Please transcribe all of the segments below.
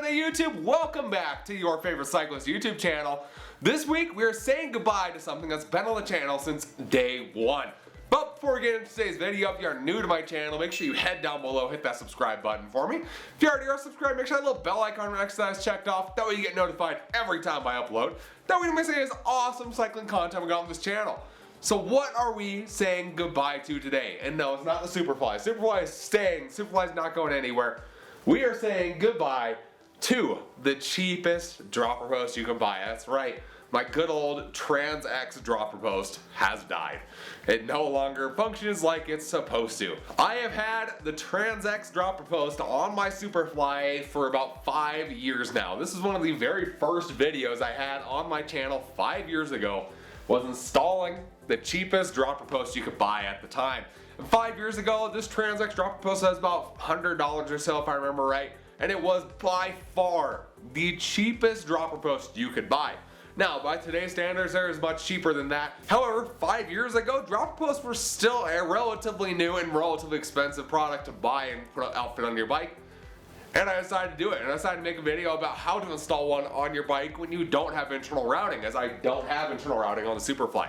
happening, YouTube? Welcome back to your favorite cyclist YouTube channel. This week we are saying goodbye to something that's been on the channel since day one. But before we get into today's video, if you are new to my channel, make sure you head down below, hit that subscribe button for me. If you already are subscribed, make sure that little bell icon next to that is checked off. That way you get notified every time I upload. That way you don't miss any of this awesome cycling content we got on this channel. So what are we saying goodbye to today? And no, it's not the Superfly. Superfly is staying. Superfly is not going anywhere. We are saying goodbye to the cheapest dropper post you can buy. That's right. My good old Transx dropper post has died. It no longer functions like it's supposed to. I have had the Transx dropper post on my Superfly for about 5 years now. This is one of the very first videos I had on my channel 5 years ago, was installing the cheapest dropper post you could buy at the time. And 5 years ago, this Transx dropper post was about $100 or so if I remember right, and it was by far the cheapest dropper post you could buy. Now, by today's standards, they're much cheaper than that. However, 5 years ago, dropper posts were still a relatively new and relatively expensive product to buy and put an outfit on your bike. And I decided to do it, and I decided to make a video about how to install one on your bike when you don't have internal routing, as I don't have internal routing on the Superfly.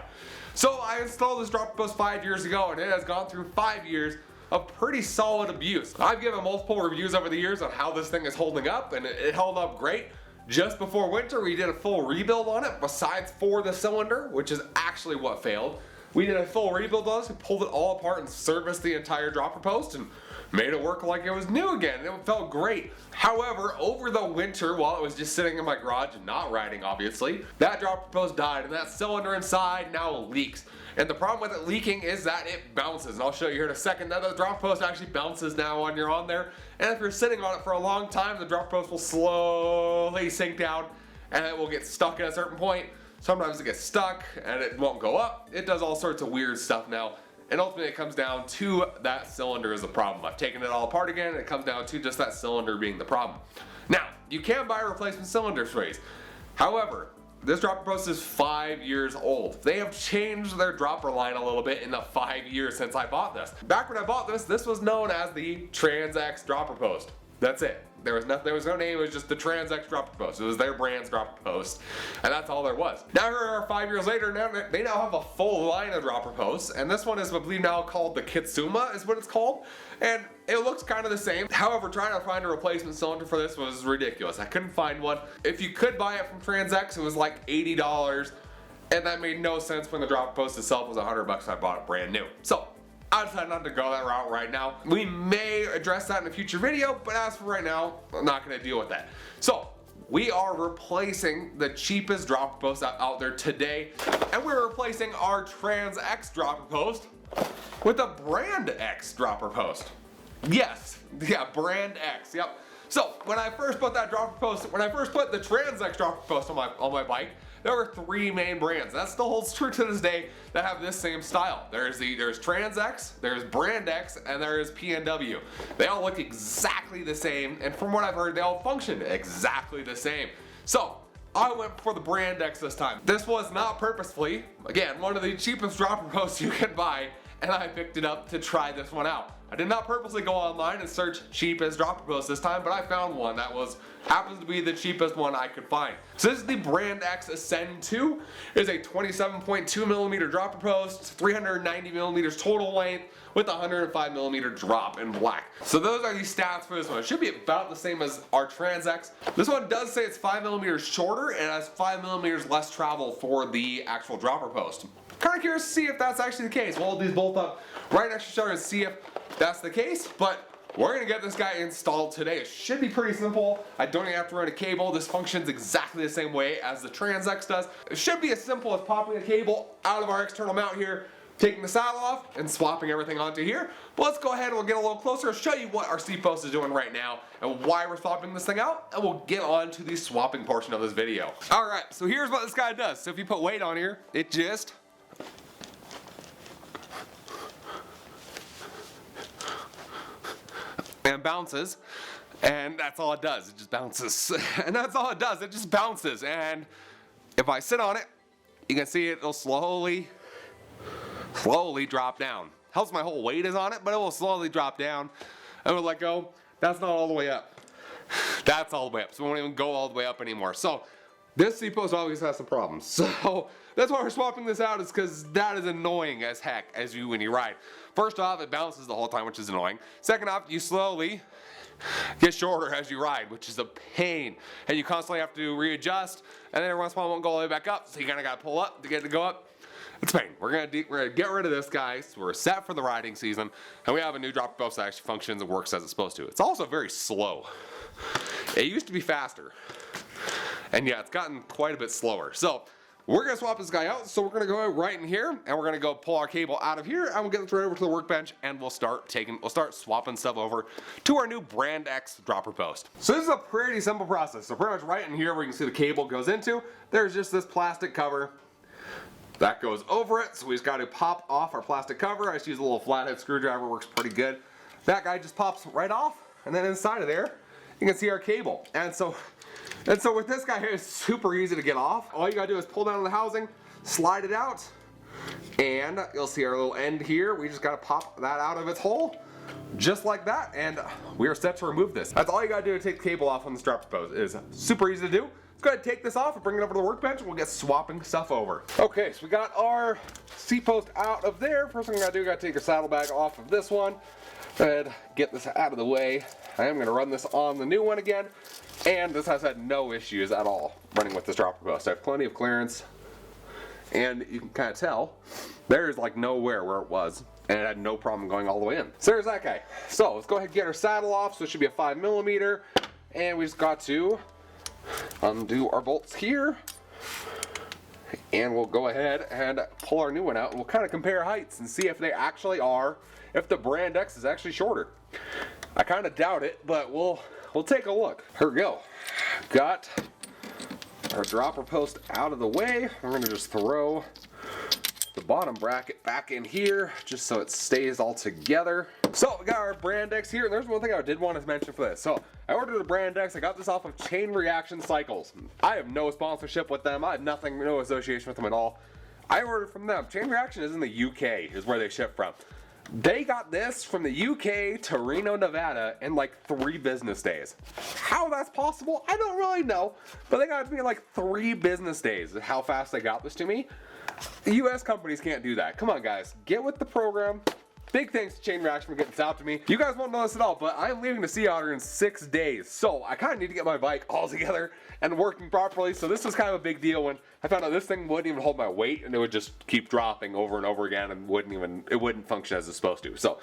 So I installed this dropper post 5 years ago, and it has gone through 5 years of pretty solid abuse. I've given multiple reviews over the years on how this thing is holding up, and it held up great. Just before winter, we did a full rebuild on it, besides for the cylinder, which is actually what failed. We did a full rebuild on it, we pulled it all apart and serviced the entire dropper post and made it work like it was new again. It felt great. However, over the winter, while it was just sitting in my garage and not riding, obviously, that dropper post died and that cylinder inside now leaks. And the problem with it leaking is that it bounces. And I'll show you here in a second that the dropper post actually bounces now when you're on there. And if you're sitting on it for a long time, the dropper post will slowly sink down and it will get stuck at a certain point. Sometimes it gets stuck and it won't go up. It does all sorts of weird stuff now. And ultimately it comes down to that cylinder is the problem. I've taken it all apart again and it comes down to just that cylinder being the problem. Now, you can buy replacement cylinders for these. However, this dropper post is 5 years old. They have changed their dropper line a little bit in the 5 years since I bought this. Back when I bought this was known as the Transx dropper post. That's it. There was no name, it was just the Transx dropper post. It was their brand's dropper post, and that's all there was. Now here we are 5 years later, they now have a full line of dropper posts, and this one is, I believe, now called the Kitsuma is what it's called, and it looks kind of the same. However, trying to find a replacement cylinder for this was ridiculous. I couldn't find one. If you could buy it from Transx, it was like $80, and that made no sense when the dropper post itself was $100. I bought it brand new. So I decided not to go that route right now. We may address that in a future video, but as for right now, I'm not going to deal with that. So we are replacing the cheapest dropper post out there today, and we're replacing our Transx dropper post with a BrandX dropper post. Yes, yeah, BrandX, yep. So when I first put that dropper post, when I first put the Transx dropper post on my bike, there were 3 main brands. That still holds true to this day that have this same style. There's Transx, there's BrandX, and there is PNW. They all look exactly the same, and from what I've heard, they all function exactly the same. So I went for the BrandX this time. This was not purposefully, again, one of the cheapest dropper posts you can buy, and I picked it up to try this one out. I did not purposely go online and search cheapest dropper post this time, but I found one that happens to be the cheapest one I could find. So this is the BrandX Ascend II. It is a 27.2 millimeter dropper post, 390 millimeters total length, with 105 millimeter drop in black. So those are the stats for this one. It should be about the same as our Transx. This one does say it's 5 millimeters shorter and has 5 millimeters less travel for the actual dropper post. Kind of curious to see if that's actually the case. We'll hold these both up right next to each other and see if that's the case, but we're gonna get this guy installed today. It should be pretty simple. I don't even have to run a cable. This functions exactly the same way as the Transx does. It should be as simple as popping a cable out of our external mount here, taking the saddle off, and swapping everything onto here. But let's go ahead and we'll get a little closer, show you what our Seatpost is doing right now and why we're swapping this thing out, and we'll get on to the swapping portion of this video. Alright, so here's what this guy does. So if you put weight on here, it just and bounces, and that's all it does. It just bounces. And that's all it does. It just bounces. And if I sit on it, you can see it'll slowly drop down. Helps my whole weight is on it, but it will slowly drop down. And we'll let go. That's not all the way up. That's all the way up, so we won't even go all the way up anymore. So this seat post always has some problems. So that's why we're swapping this out, is because that is annoying as heck when you ride. First off, it bounces the whole time, which is annoying. Second off, you slowly get shorter as you ride, which is a pain. And you constantly have to readjust, and then every once in a while it won't go all the way back up, so you kinda gotta pull up to get it to go up. It's a pain. We're gonna get rid of this guy, so we're set for the riding season, and we have a new dropper post that actually functions and works as it's supposed to. It's also very slow. It used to be faster. And yeah, it's gotten quite a bit slower. So we're gonna swap this guy out. So we're gonna go right in here, and we're gonna go pull our cable out of here, and we'll get this right over to the workbench, and we'll start swapping stuff over to our new BrandX dropper post. So this is a pretty simple process. So pretty much right in here where you can see the cable goes into, there's just this plastic cover that goes over it. So we just got to pop off our plastic cover. I just use a little flathead screwdriver, works pretty good. That guy just pops right off, and then inside of there, you can see our cable. And so with this guy here, it's super easy to get off. All you gotta do is pull down on the housing, slide it out, and you'll see our little end here. We just gotta pop that out of its hole, just like that, and we are set to remove this. That's all you gotta do to take the cable off on this dropper post. It is super easy to do. Let's go ahead and take this off and bring it over to the workbench, and we'll get swapping stuff over. Okay, so we got our seat post out of there. First thing we gotta do, gotta take your saddlebag off of this one, and get this out of the way. I am gonna run this on the new one again. And this has had no issues at all running with this dropper post. I have plenty of clearance, and you can kind of tell there's like nowhere where it was, and it had no problem going all the way in. So there's that guy. So let's go ahead and get our saddle off. So it should be a 5mm, and we just got to undo our bolts here, and we'll go ahead and pull our new one out, and we'll kind of compare heights and see if they actually are, if the BrandX is actually shorter. I kind of doubt it, but we'll take a look. Here we go. Got our dropper post out of the way. We're gonna just throw the bottom bracket back in here just so it stays all together. So we got our BrandX here, and there's one thing I did want to mention for this. So I ordered the BrandX. I got this off of Chain Reaction Cycles. I have no sponsorship with them. I have nothing, no association with them at all. I ordered from them. Chain Reaction is in the UK, is where they ship from. They got this from the UK to Reno, Nevada in like 3 business days. How that's possible, I don't really know, but they got it to me in like 3 business days, how fast they got this to me. The US companies can't do that. Come on guys, get with the program. Big thanks to Chain Reaction for getting this out to me. You guys won't know this at all, but I'm leaving the Sea Otter in 6 days, so I kind of need to get my bike all together and working properly. So this was kind of a big deal when I found out this thing wouldn't even hold my weight, and it would just keep dropping over and over again, and it wouldn't function as it's supposed to. So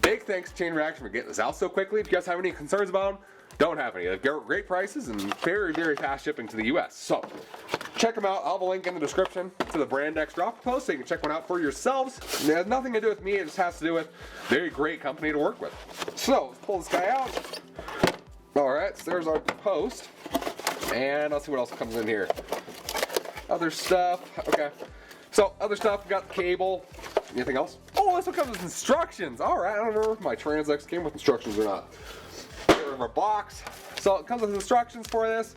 big thanks to Chain Reaction for getting this out so quickly. If you guys have any concerns about them, don't have any. They've got great prices and very, very fast shipping to the US. So check them out. I'll have a link in the description to the BrandX dropper post so you can check one out for yourselves. It has nothing to do with me. It just has to do with a very great company to work with. So let's pull this guy out. All right, so there's our post. And let's see what else comes in here. Other stuff. Okay. So other stuff, we got the cable. Anything else? Oh, this one comes with instructions. All right, I don't know if my Transx came with instructions or not. Get rid of our box. So it comes with instructions for this.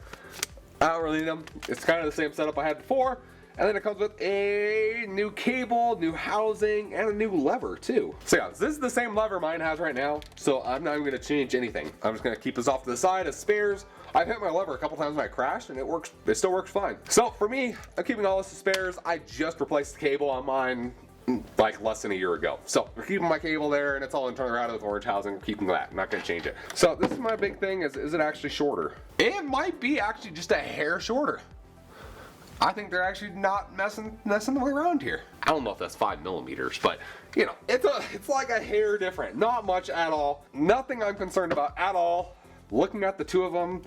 I don't really need them. It's kind of the same setup I had before. And then it comes with a new cable, new housing, and a new lever too. So yeah, this is the same lever mine has right now. So I'm not even gonna change anything. I'm just gonna keep this off to the side as spares. I've hit my lever a couple times when I crashed, and it still works fine. So for me, I'm keeping all this as spares. I just replaced the cable on mine like less than a year ago. So we're keeping my cable there, and it's all internal routed with orange housing. We're keeping that. I'm not gonna change it. So this is my big thing, is it actually shorter? It might be actually just a hair shorter. I think they're actually not messing around here. I don't know if that's 5mm, but you know, it's like a hair different. Not much at all. Nothing I'm concerned about at all. Looking at the two of them,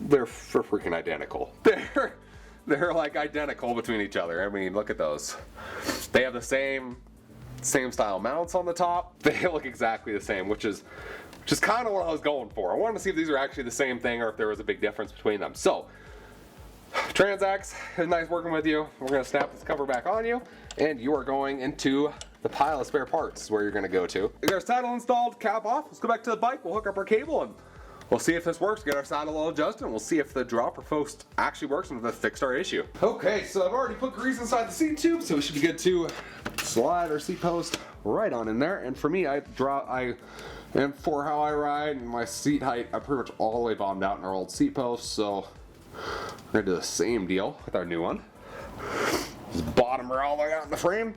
they're freaking identical. They're like identical between each other. I mean, look at those. They have the same style mounts on the top. They look exactly the same, which is kind of what I was going for. I wanted to see if these are actually the same thing or if there was a big difference between them. So, Transx, it's nice working with you. We're gonna snap this cover back on you, and you are going into the pile of spare parts is where you're gonna go to. We got our saddle installed, cap off. Let's go back to the bike. We'll hook up our cable and we'll see if this works. Get our saddle all adjusted, and we'll see if the dropper post actually works and if that fixed our issue. Okay, so I've already put grease inside the seat tube, so we should be good to slide our seat post right on in there. And for me, I And for how I ride and my seat height, I pretty much all the way bottomed out in our old seat post, so we're gonna do the same deal with our new one. Just bottom her all the way out in the frame.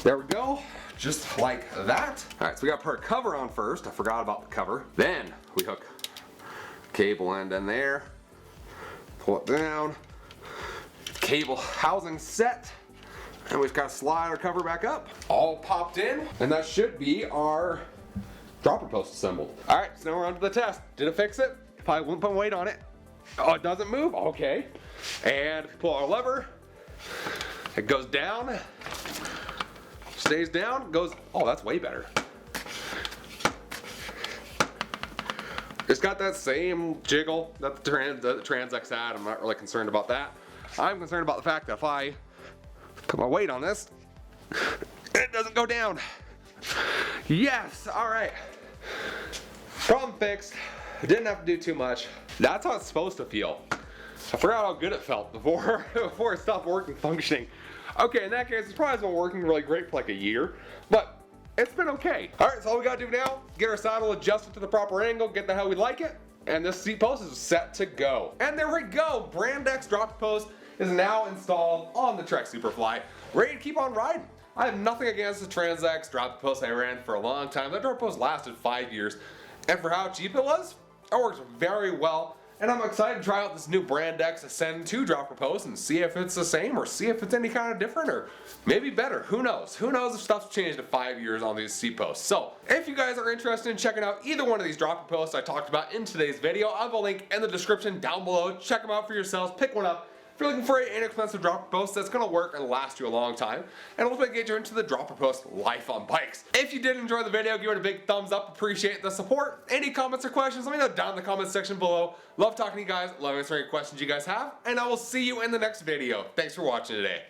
There we go, just like that. All right, so we gotta put our cover on first. I forgot about the cover. Then we hook cable end in there, pull it down, cable housing set, and we've got to slide our cover back up. All popped in, and that should be our dropper post assembled. All right, so now we're on to the test. Did it fix it? Probably won't put weight on it. Oh, it doesn't move? Okay. And pull our lever. It goes down, stays down, goes, oh, that's way better. It's got that same jiggle that the Transx had. I'm not really concerned about that. I'm concerned about the fact that if I put my weight on this, it doesn't go down. Yes, all right. Problem fixed. I didn't have to do too much. That's how it's supposed to feel. I forgot how good it felt before it stopped working, functioning. Okay, in that case, it's probably been working really great for like a year, but it's been okay. All right, so all we gotta do now, get our saddle adjusted to the proper angle, get the how we like it, and this seat post is set to go. And there we go, BrandX drop post is now installed on the Trek Superfly, ready to keep on riding. I have nothing against the Transx drop post I ran for a long time. That drop post lasted 5 years, and for how cheap it was, it works very well. And I'm excited to try out this new BrandX Ascend II dropper post and see if it's the same or see if it's any kind of different or maybe better. Who knows? Who knows if stuff's changed in 5 years on these seat posts. So if you guys are interested in checking out either one of these dropper posts I talked about in today's video, I'll have a link in the description down below. Check them out for yourselves. Pick one up. If you're looking for an inexpensive dropper post that's going to work and last you a long time, and hopefully get you into the dropper post life on bikes. If you did enjoy the video, give it a big thumbs up. Appreciate the support. Any comments or questions, let me know down in the comments section below. Love talking to you guys. Love answering any questions you guys have. And I will see you in the next video. Thanks for watching today.